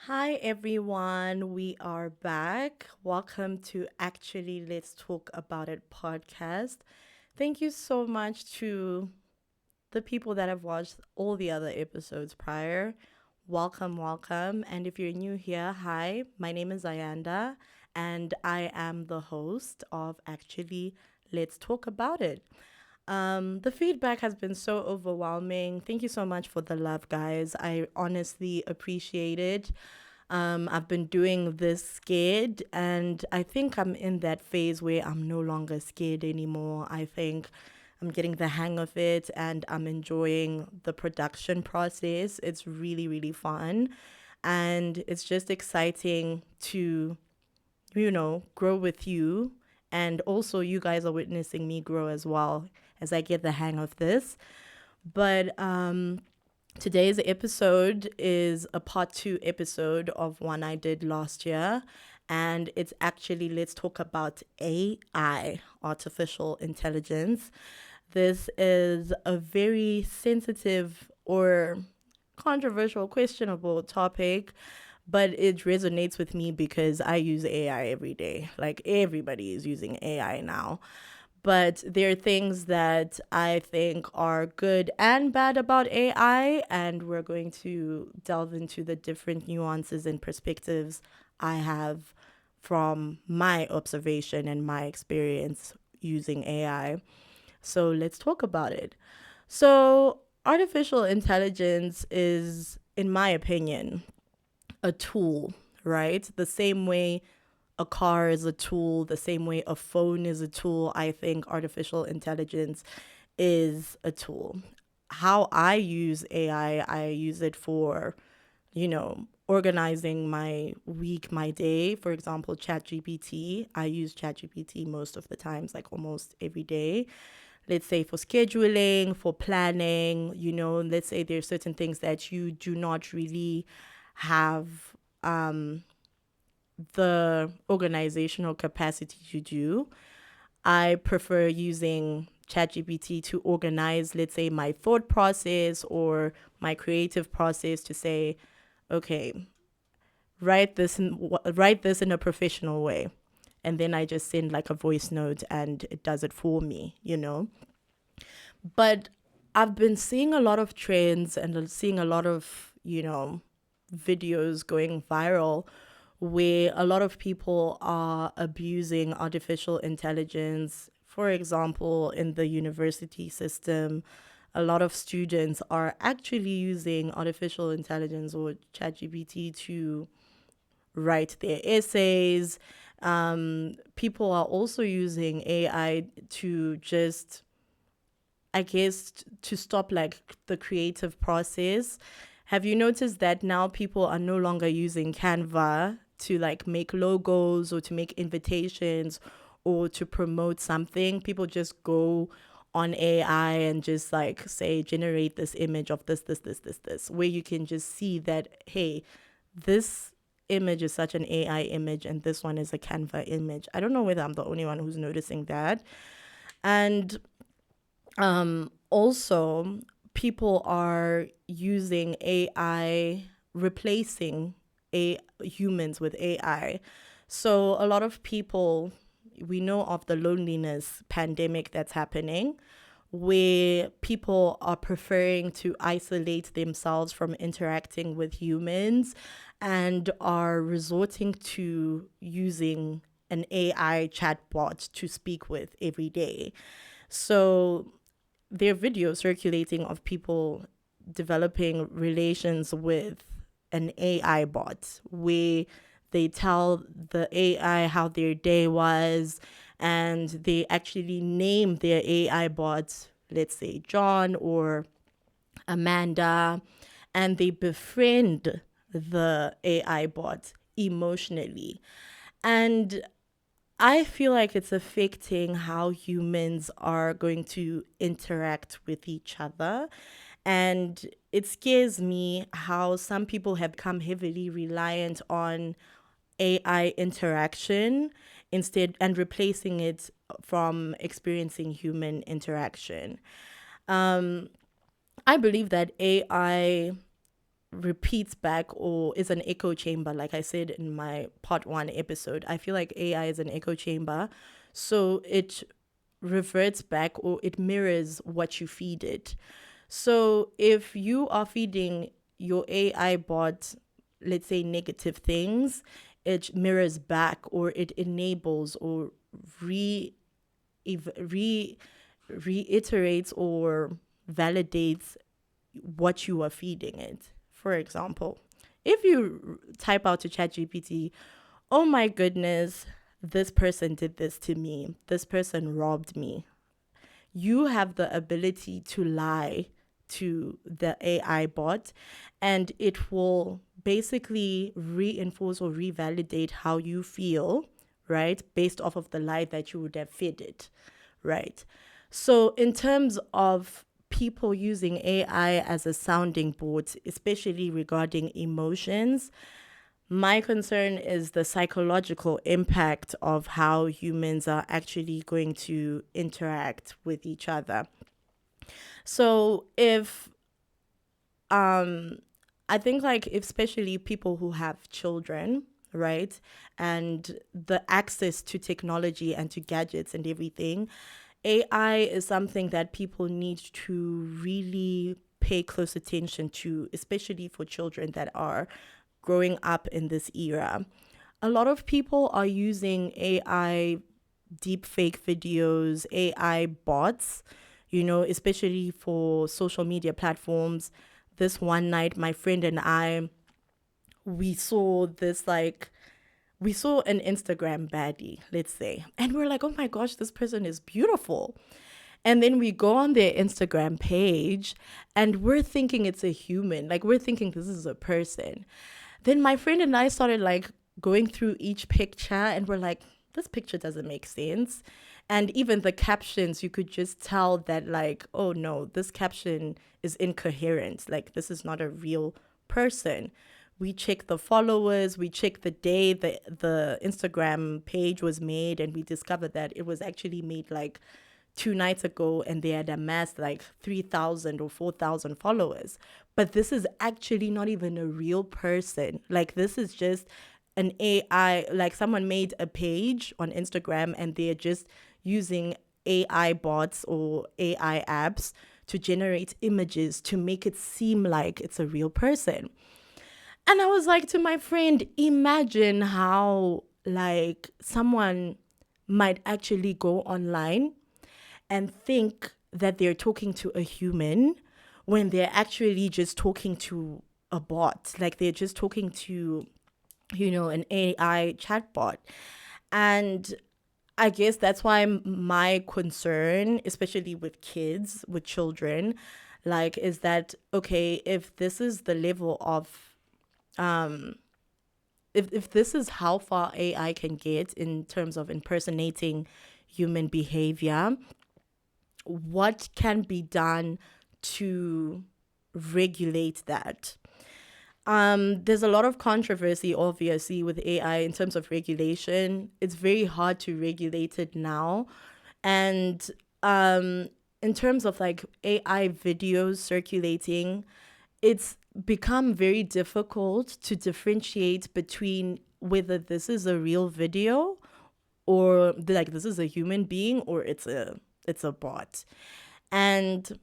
Hi everyone, we are back. Welcome to Actually Let's Talk About It podcast. Thank you so much to the people that have watched all the other episodes prior. Welcome, welcome. And if you're new here, hi, my name is Ayanda, and I am the host of Actually Let's Talk About It. The feedback has been so overwhelming. Thank you so much for the love, guys. I honestly appreciate it. I've been doing this scared, and I think I'm in that phase where I'm no longer scared anymore. I think I'm getting the hang of it and I'm enjoying the production process. It's really, really fun. And it's just exciting to, grow with you. And also, you guys are witnessing me grow as well as I get the hang of this. But today's episode is a part two episode of one I did last year. And it's actually, let's talk about AI, artificial intelligence. This is a very sensitive or controversial, questionable topic, but it resonates with me because I use AI every day. Like everybody is using AI now. But there are things that I think are good and bad about AI, and we're going to delve into the different nuances and perspectives I have from my observation and my experience using AI. So let's talk about it. So, artificial intelligence is, in my opinion, a tool, right? The same way a car is a tool, the same way a phone is a tool, I think artificial intelligence is a tool. How I use AI, I use it for, organizing my week, my day. For example, ChatGPT. I use ChatGPT most of the times, like almost every day. Let's say for scheduling, for planning, let's say there's certain things that you do not really have the organizational capacity to do. I prefer using ChatGPT to organize, let's say, my thought process or my creative process to say, okay, write this in a professional way, and then I just send like a voice note and it does it for me. But I've been seeing a lot of trends and seeing a lot of videos going viral where a lot of people are abusing artificial intelligence. For example, in the university system, a lot of students are actually using artificial intelligence or ChatGPT to write their essays. People are also using AI to just, I guess, to stop like the creative process. Have you noticed that now people are no longer using Canva to like make logos or to make invitations or to promote something? People just go on AI and just like say, generate this image of this, where you can just see that, hey, this image is such an AI image and this one is a Canva image. I don't know whether I'm the only one who's noticing that. And also, people are using AI, replacing humans with AI. So a lot of people, we know of the loneliness pandemic that's happening, where people are preferring to isolate themselves from interacting with humans and are resorting to using an AI chatbot to speak with every day. So there are videos circulating of people developing relations with an AI bot where they tell the AI how their day was and they actually name their AI bots, let's say John or Amanda, and they befriend the AI bot emotionally. And I feel like it's affecting how humans are going to interact with each other. And it scares me how some people have become heavily reliant on AI interaction instead and replacing it from experiencing human interaction. I believe that AI repeats back or is an echo chamber. Like I said in my part 1 episode, I feel like AI is an echo chamber. So it reverts back or it mirrors what you feed it. So if you are feeding your AI bot, let's say, negative things, it mirrors back or it enables or re, re reiterates or validates what you are feeding it. For example, if you type out to ChatGPT, oh my goodness, this person did this to me, this person robbed me, you have the ability to lie to the AI bot, and it will basically reinforce or revalidate how you feel, right? Based off of the lie that you would have fed it, right? So, in terms of people using AI as a sounding board, especially regarding emotions, my concern is the psychological impact of how humans are actually going to interact with each other. So if I think like especially people who have children, right? And the access to technology and to gadgets and everything, AI is something that people need to really pay close attention to, especially for children that are growing up in this era. A lot of people are using AI deepfake videos, AI bots, especially for social media platforms. This one night, my friend and I, we saw this we saw an Instagram baddie, let's say, and we're like, oh my gosh, this person is beautiful. And then we go on their Instagram page and we're thinking it's a human. Like, we're thinking this is a person. Then my friend and I started going through each picture and we're like, this picture doesn't make sense. And even the captions, you could just tell that oh no, this caption is incoherent. Like, this is not a real person. We check the followers, we check the day the Instagram page was made, and we discovered that it was actually made 2 nights ago and they had amassed 3,000 or 4,000 followers. But this is actually not even a real person. This is just an AI, someone made a page on Instagram and they're just using AI bots or AI apps to generate images to make it seem like it's a real person. And I was like to my friend, imagine how someone might actually go online and think that they're talking to a human when they're actually just talking to a bot. They're just talking to, an AI chatbot. And I guess that's why my concern, especially with kids, with children, is that, okay, if this is the level of, if this is how far AI can get in terms of impersonating human behavior, what can be done to regulate that? There's a lot of controversy, obviously, with AI in terms of regulation. It's very hard to regulate it now. And in terms of AI videos circulating, it's become very difficult to differentiate between whether this is a real video or this is a human being or it's a bot. And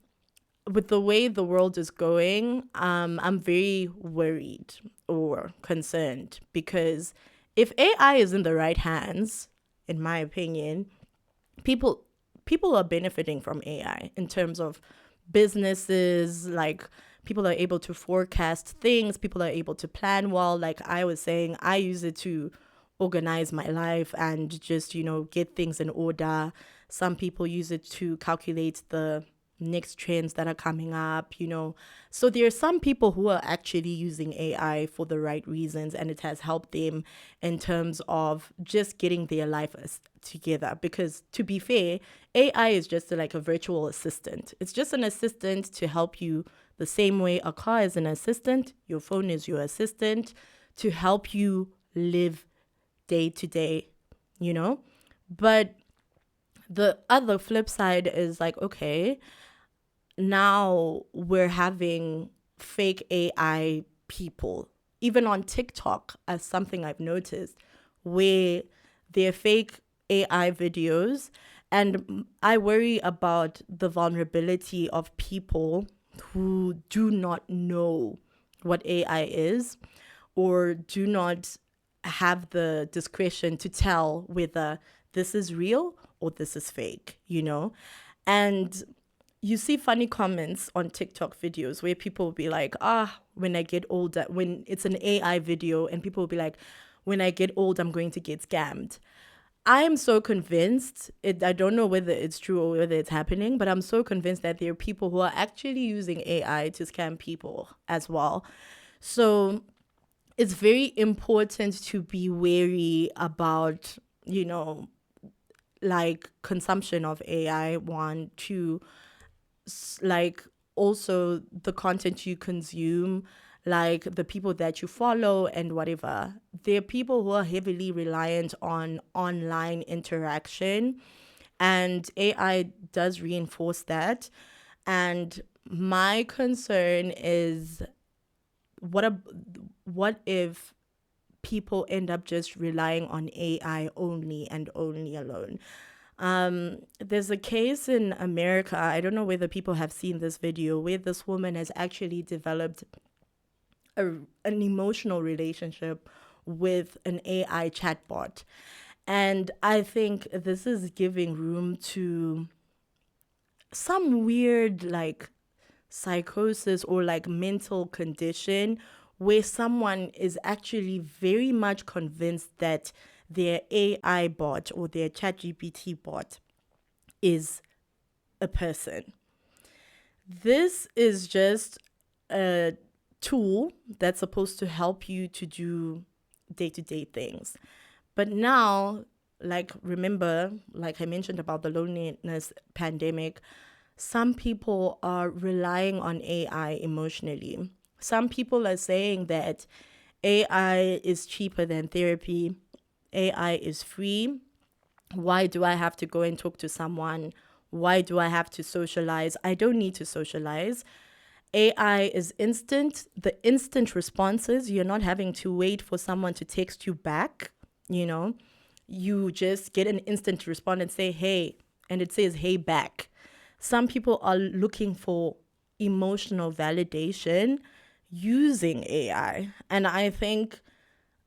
with the way the world is going, I'm very worried or concerned, because if AI is in the right hands, in my opinion, people are benefiting from AI in terms of businesses. People are able to forecast things, people are able to plan well. Like I was saying, I use it to organize my life and just get things in order. Some people use it to calculate the next trends that are coming up. So there are some people who are actually using AI for the right reasons, and it has helped them in terms of just getting their life together. Because to be fair, AI is just a virtual assistant. It's just an assistant to help you the same way a car is an assistant, your phone is your assistant, to help you live day to day, But the other flip side is okay, now we're having fake AI people, even on TikTok, as something I've noticed, where they're fake AI videos. And I worry about the vulnerability of people who do not know what AI is or do not have the discretion to tell whether this is real or this is fake, you know? And you see funny comments on TikTok videos where people will be like, when I get older, when it's an AI video, and people will be like, when I get old, I'm going to get scammed. I am so convinced, I don't know whether it's true or whether it's happening, but I'm so convinced that there are people who are actually using AI to scam people as well. So it's very important to be wary about, like consumption of AI, one, two, like also the content you consume, like the people that you follow and whatever. There are people who are heavily reliant on online interaction, and AI does reinforce that. And my concern is what if people end up just relying on AI only and only alone? There's a case in America, I don't know whether people have seen this video, where this woman has actually developed an emotional relationship with an AI chatbot. And I think this is giving room to some weird, like, psychosis or like mental condition where someone is actually very much convinced that their AI bot or their ChatGPT bot is a person. This is just a tool that's supposed to help you to do day-to-day things. But now, like, remember, like I mentioned about the loneliness pandemic, some people are relying on AI emotionally. Some people are saying that AI is cheaper than therapy. AI is free. Why do I have to go and talk to someone? Why do I have to socialize? I don't need to socialize. AI is instant. The instant responses, you're not having to wait for someone to text you back, you know. You just get an instant response and say, hey, and it says, hey, back. Some people are looking for emotional validation using AI. And I think,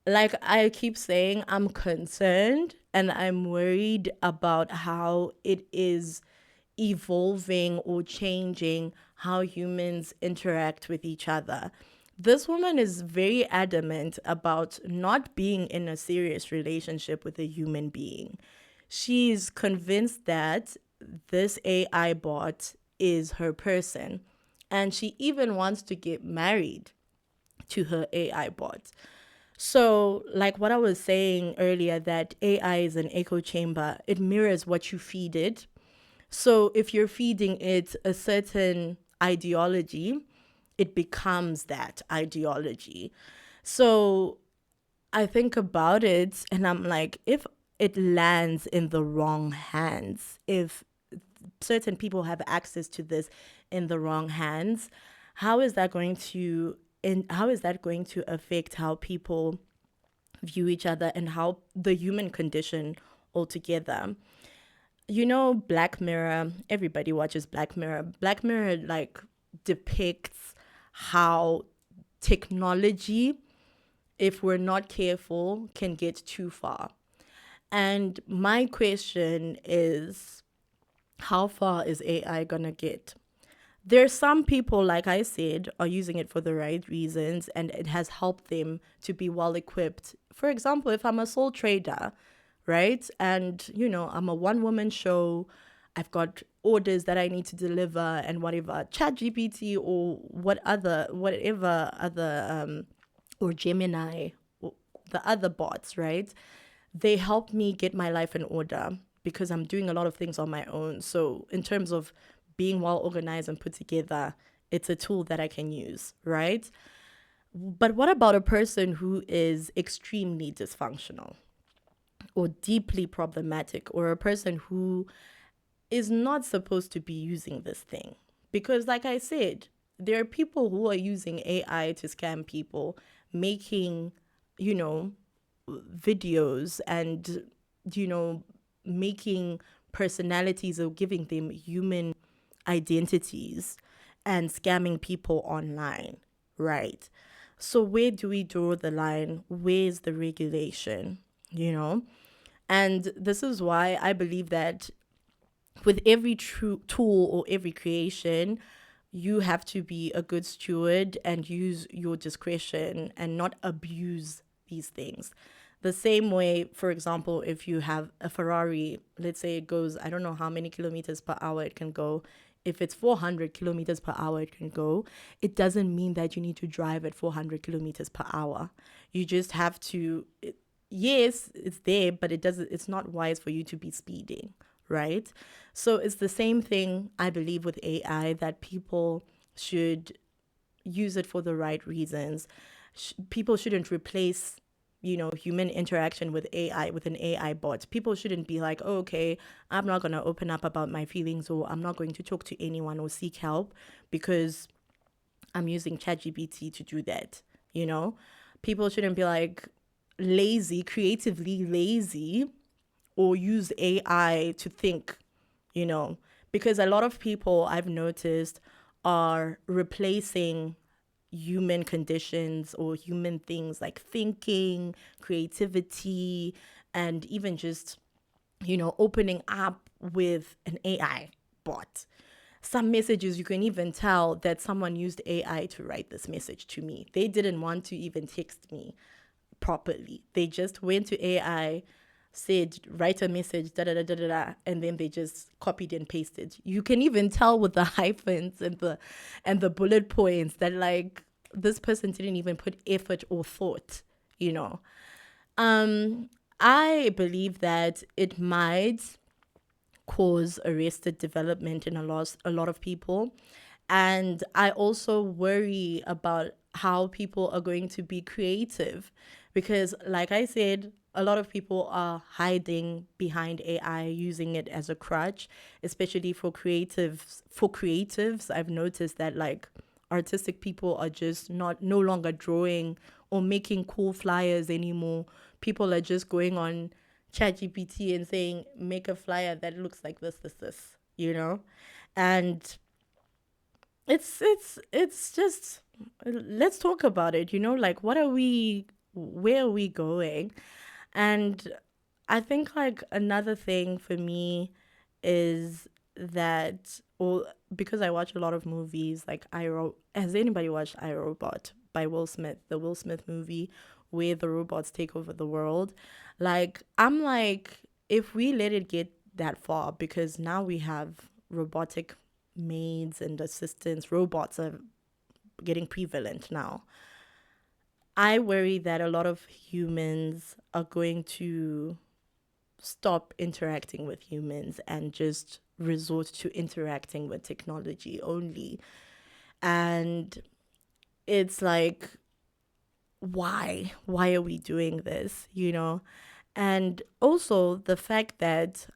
like I keep saying, I'm concerned and I'm worried about how it is evolving or changing how humans interact with each other. This woman is very adamant about not being in a serious relationship with a human being. She's convinced that this AI bot is her person. And she even wants to get married to her AI bot. So, like what I was saying earlier, that AI is an echo chamber, it mirrors what you feed it. So, if you're feeding it a certain ideology, it becomes that ideology. So, I think about it and I'm like, if it lands in the wrong hands, if certain people have access to this in the wrong hands, how is that going to affect how people view each other and how the human condition altogether? You know, Black Mirror, everybody watches Black Mirror. Black Mirror like depicts how technology, if we're not careful, can get too far. And my question is, how far is AI gonna get? There's some people, like I said, are using it for the right reasons and it has helped them to be well equipped. For example, if I'm a sole trader, right? And, I'm a one woman show, I've got orders that I need to deliver and whatever, ChatGPT or whatever other, or Gemini, or the other bots, right? They help me get my life in order because I'm doing a lot of things on my own. So in terms of being well organized and put together, it's a tool that I can use, right? But what about a person who is extremely dysfunctional or deeply problematic, or a person who is not supposed to be using this thing? Because like I said, there are people who are using AI to scam people, making, you know, videos and, you know, making personalities or giving them human identities and scamming people online, right? So, where do we draw the line? Where's the regulation? You know? And this is why I believe that with every true tool or every creation, you have to be a good steward and use your discretion and not abuse these things. The same way, for example, if you have a Ferrari, let's say it goes, I don't know how many kilometers per hour it can go. If it's 400 kilometers per hour, it can go. It doesn't mean that you need to drive at 400 kilometers per hour. You just have to, yes, it's there, but it's not wise for you to be speeding, right? So it's the same thing, I believe, with AI, that people should use it for the right reasons. People shouldn't replace, human interaction with AI, with an AI bot. People shouldn't be like, oh, okay, I'm not going to open up about my feelings, or I'm not going to talk to anyone or seek help because I'm using ChatGPT to do that. People shouldn't be like lazy, creatively lazy, or use AI to think, you know, because a lot of people I've noticed are replacing human conditions or human things like thinking, creativity, and even just, opening up with an AI bot. Some messages, you can even tell that someone used AI to write this message to me. They didn't want to even text me properly. They just went to AI, said, write a message, da da da da da, da, and then they just copied and pasted. You can even tell with the hyphens and the bullet points that, like, this person didn't even put effort or thought, you know. I believe that it might cause arrested development in a lot of people. And I also worry about how people are going to be creative because, like I said, a lot of people are hiding behind AI, using it as a crutch, especially for creatives. For creatives, I've noticed that, like, artistic people are just no longer drawing or making cool flyers anymore. People are just going on ChatGPT and saying, make a flyer that looks like this, and it's just, let's talk about it, like, where are we going? And I think, like, another thing for me is that, or because I watch a lot of movies, like has anybody watched iRobot by Will Smith, the Will Smith movie where the robots take over the world? Like, I'm like, if we let it get that far, because now we have robotic maids and assistants, robots are getting prevalent now. I worry that a lot of humans are going to stop interacting with humans and just resort to interacting with technology only. And it's like, why? Why are we doing this? And also the fact that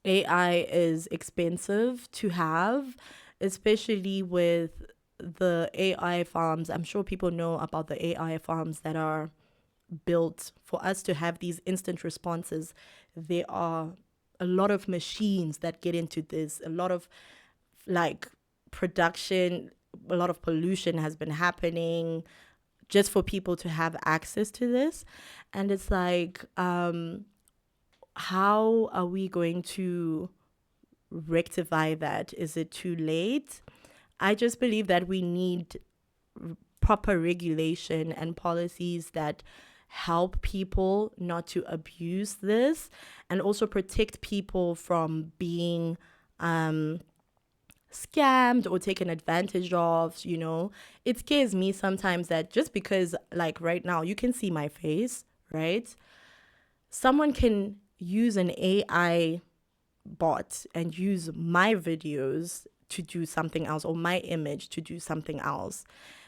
AI is expensive to have, especially with the AI farms. I'm sure people know about the AI farms that are built for us to have these instant responses. There are a lot of machines that get into this, a lot of, like, production, a lot of pollution has been happening just for people to have access to this. And it's like, how are we going to rectify that? Is it too late? I just believe that we need proper regulation and policies that help people not to abuse this, and also protect people from being scammed or taken advantage of. It scares me sometimes that just because, like, right now you can see my face, right? Someone can use an AI bot and use my videos to do something else, or my image to do something else.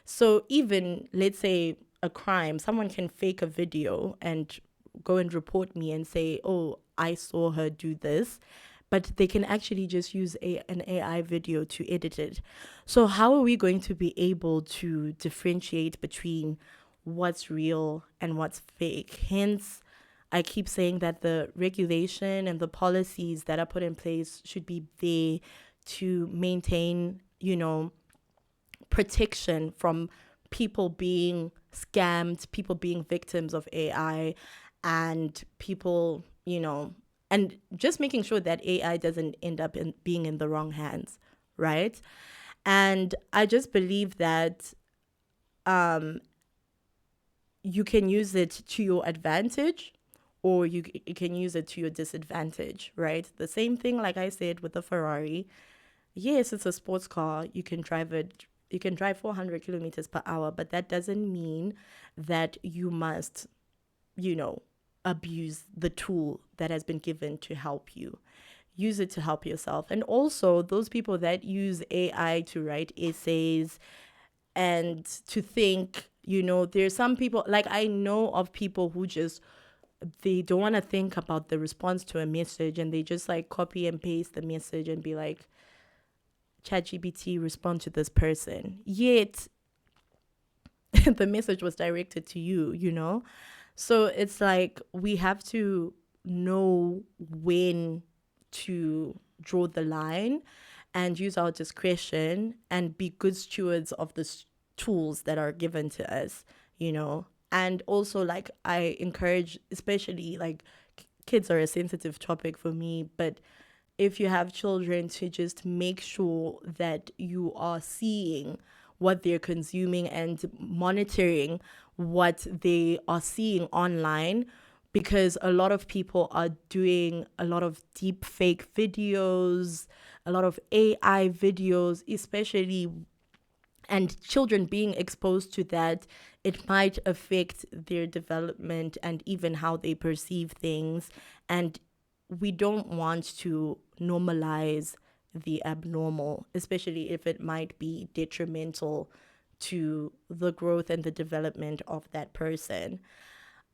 So even, let's say, a crime, someone can fake a video and go and report me and say, oh, I saw her do this. but they can actually just use an AI video to edit it. So how are we going to be able to differentiate between what's real and what's fake? Hence, I keep saying that the regulation and the policies that are put in place should be there to maintain, protection from people being scammed, people being victims of AI, and people, and just making sure that AI doesn't end up being in the wrong hands, right? And I just believe that you can use it to your advantage, or you can use it to your disadvantage, right? The same thing, like I said, with the Ferrari. Yes, it's a sports car. You can drive it. You can drive 400 kilometers per hour, but that doesn't mean that you must, you know, abuse the tool that has been given to help you. Use it to help yourself. And also, those people that use AI to write essays and to think, there's some people, like I know of people who just, they don't want to think about the response to a message, and they just like copy and paste the message and be like, ChatGPT, respond to this person. Yet the message was directed to you. So it's like we have to know when to draw the line and use our discretion and be good stewards of the tools that are given to us. And also, like, I encourage, especially like kids are a sensitive topic for me, but if you have children, to just make sure that you are seeing what they're consuming and monitoring what they are seeing online, because a lot of people are doing a lot of deep fake videos, a lot of AI videos, especially, and children being exposed to that, it might affect their development and even how they perceive things. And we don't want to normalize the abnormal, especially if it might be detrimental to the growth and the development of that person.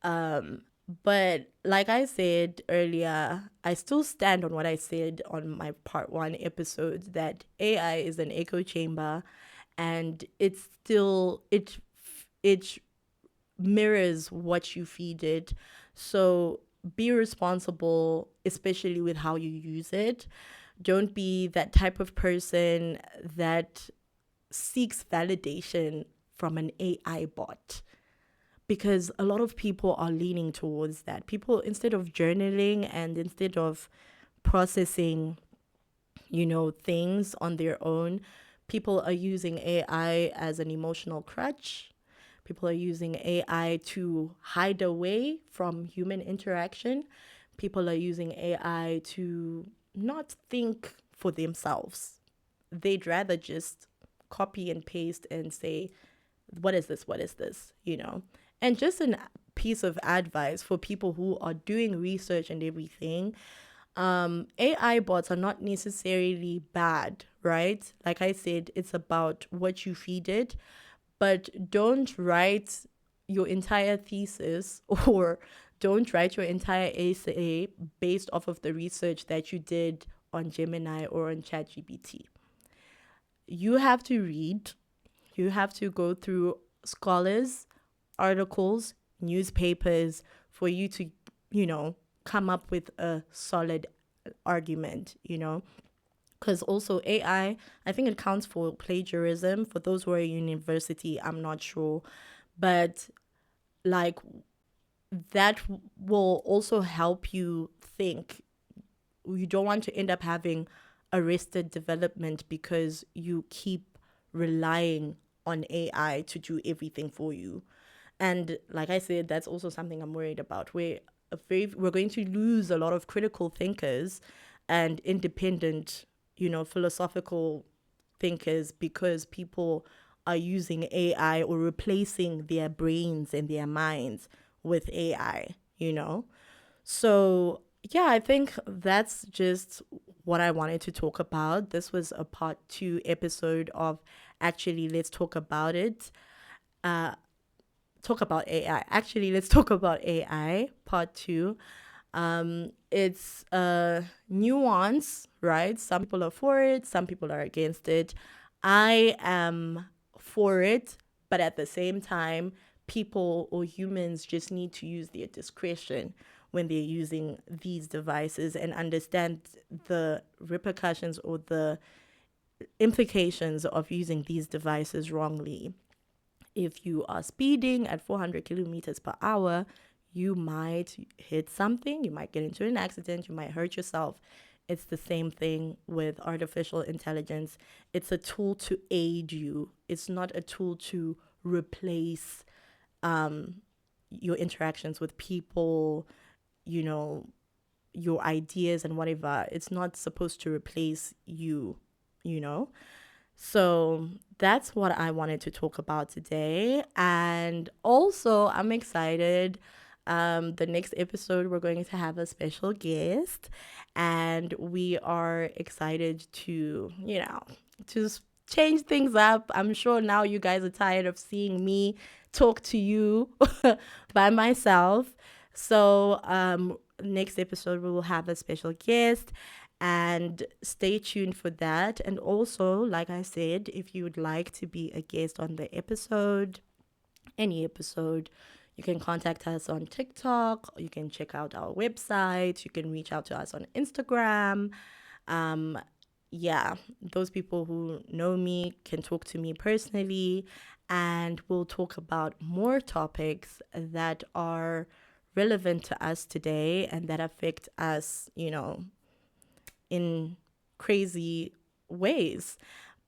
But like I said earlier, I still stand on what I said on my part one episode, that AI is an echo chamber, and it mirrors what you feed it. So be responsible, especially with how you use it. Don't be that type of person that seeks validation from an AI bot, because a lot of people are leaning towards that. People, instead of journaling and instead of processing, things on their own, people are using AI as an emotional crutch. People are using AI to hide away from human interaction. People are using AI to not think for themselves. They'd rather just copy and paste and say, what is this? What is this? And just a piece of advice for people who are doing research and everything. AI bots are not necessarily bad, right? Like I said, it's about what you feed it, but don't write your entire thesis or don't write your entire essay based off of the research that you did on Gemini or on ChatGPT. You have to read, you have to go through scholars, articles, newspapers for you to, come up with a solid argument. Because also AI, I think it counts for plagiarism. For those who are in university, I'm not sure. But like, that will also help you think. You don't want to end up having arrested development because you keep relying on AI to do everything for you. And like I said, that's also something I'm worried about. We're going to lose a lot of critical thinkers and independent, philosophical thinkers, because people are using AI or replacing their brains and their minds with AI. So, yeah, I think that's just what I wanted to talk about. This was a part 2 episode of Actually Let's Talk About It. Talk about AI. Actually, let's talk about AI, part 2. It's a nuance, right? Some people are for it, some people are against it. I am for it, but at the same time, people or humans just need to use their discretion when they're using these devices and understand the repercussions or the implications of using these devices wrongly. If you are speeding at 400 kilometers per hour, you might hit something, you might get into an accident, you might hurt yourself. It's the same thing with artificial intelligence. It's a tool to aid you, it's not a tool to replace your interactions with people, you know, your ideas and whatever. It's not supposed to replace you, you know? So that's what I wanted to talk about today. And also, I'm excited. The next episode, we're going to have a special guest, and we are excited to, to change things up. I'm sure now you guys are tired of seeing me talk to you by myself. So, next episode, we will have a special guest, and stay tuned for that. And also, like I said, if you would like to be a guest on the episode, any episode, you can contact us on TikTok, you can check out our website, you can reach out to us on Instagram. um yeah, those people who know me can talk to me personally, and we'll talk about more topics that are relevant to us today and that affect us, in crazy ways.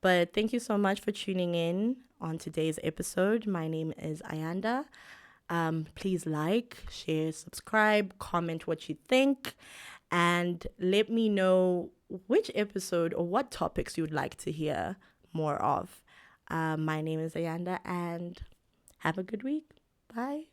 But thank you so much for tuning in on today's episode. My name is Ayanda. Please like, share, subscribe, comment what you think, and let me know which episode or what topics you'd like to hear more of. My name is Ayanda, and have a good week. Bye.